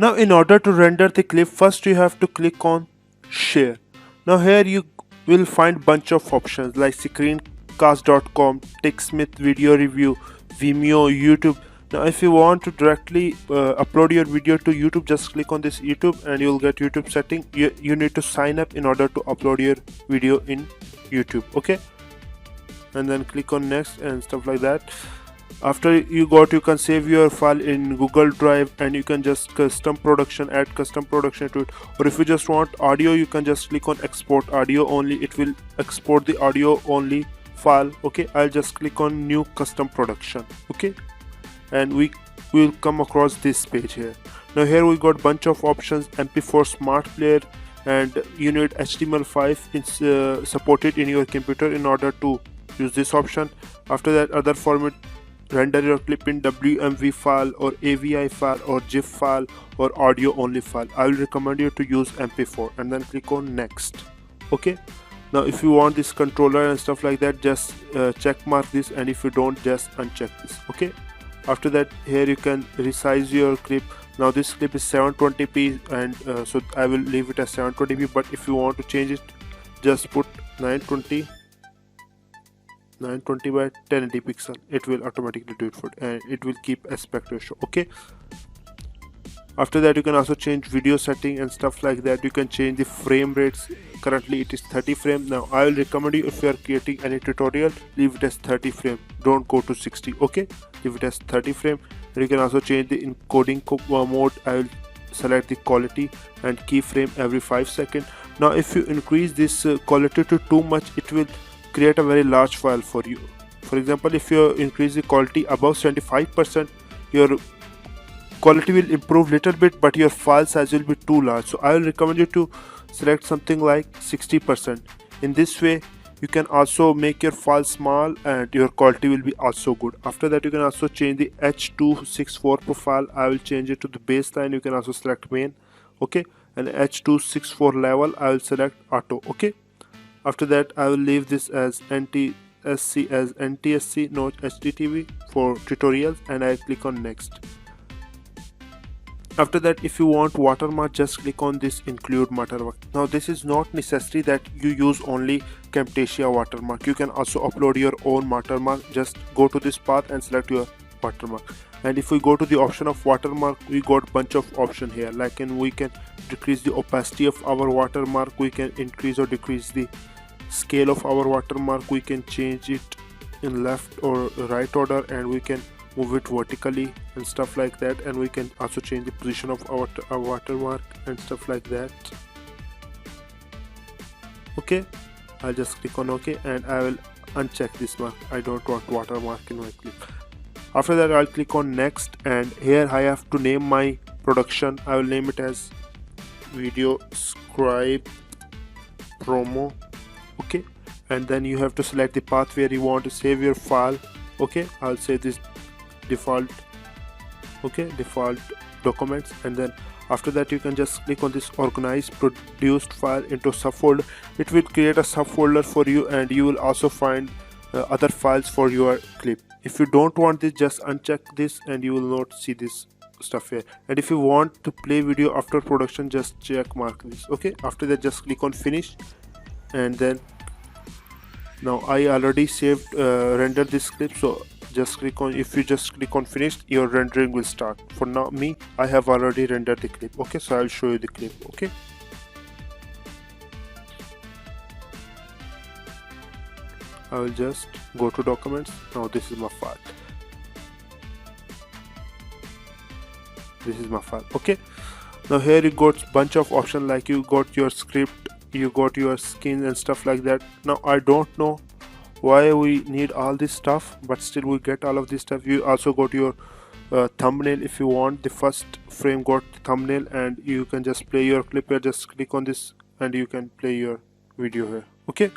Now in order to render the clip, first you have to click on share. Now here you will find bunch of options like screencast.com, TechSmith video review, Vimeo, YouTube. Now if you want to directly upload your video to YouTube, just click on this YouTube and you'll get YouTube setting. You need to sign up in order to upload your video in YouTube, okay? And then click on next and stuff like that. After you can save your file in Google Drive, and you can just add custom production to it. Or if you just want audio, you can just click on export audio only. It will export the audio only file, okay? I'll just click on new custom production, okay? And we will come across this page here. Now here we got bunch of options: MP4 smart player, and you need HTML5 supported in your computer in order to use this option. After that, other format: render your clip in WMV file or AVI file or GIF file or audio only file. I will recommend you to use MP4, and then click on next, okay? Now if you want this controller and stuff like that, just check mark this, and if you don't, just uncheck this, okay? After that, here you can resize your clip. Now this clip is 720p, and so I will leave it as 720p, but if you want to change it, just put 920 by 1080 pixel. It will automatically do it for it, and it will keep aspect ratio, okay? After that, you can also change video setting and stuff like that. You can change the frame rates. Currently it is 30 frame. Now I will recommend you, if you are creating any tutorial, leave it as 30 frame, don't go to 60, okay? Leave it as 30 frame. And you can also change the encoding mode. I will select the quality and keyframe every 5 seconds. Now if you increase this quality to too much, it will create a very large file for you. For example, if you increase the quality above 75%, your quality will improve little bit, but your file size will be too large. So I will recommend you to select something like 60%. In this way, you can also make your file small and your quality will be also good. After that, you can also change the H264 profile. I will change it to the baseline. You can also select main, okay? And H264 level, I will select auto, okay? After that, I will leave this as NTSC not HDTV for tutorials, and I click on next. After that, if you want watermark, just click on this include watermark. Now this is not necessary that you use only Camtasia watermark. You can also upload your own watermark. Just go to this path and select your watermark. And if we go to the option of watermark, we got bunch of option here. Like we can decrease the opacity of our watermark, we can increase or decrease the scale of our watermark, we can change it in left or right order, and we can move it vertically and stuff like that. And we can also change the position of our watermark and stuff like that, okay? I'll just click on OK, and I will uncheck this mark. I don't want watermark in my clip. After that, I'll click on next, and here I have to name my production. I will name it as video scribe promo, okay? And then you have to select the path where you want to save your file, okay? I'll save this default, okay, default documents. And then after that, you can just click on this organize produced file into subfolder. It will create a subfolder for you, and you will also find other files for your clip. If you don't want this, just uncheck this and you will not see this stuff here. And if you want to play video after production, just check mark this, okay? After that, just click on finish, and then now I already saved rendered this clip, so just click on, if you just click on finish, your rendering will start. For now, me, I have already rendered the clip, okay? So I'll show you the clip, okay? I will just go to documents. Now this is my file. This is my file, okay? Now here you got bunch of options, like you got your script, you got your skin and stuff like that. Now I don't know why we need all this stuff, but still we get all of this stuff. You also got your thumbnail. If you want, the first frame got thumbnail, and you can just play your clip here. Just click on this and you can play your video here, okay?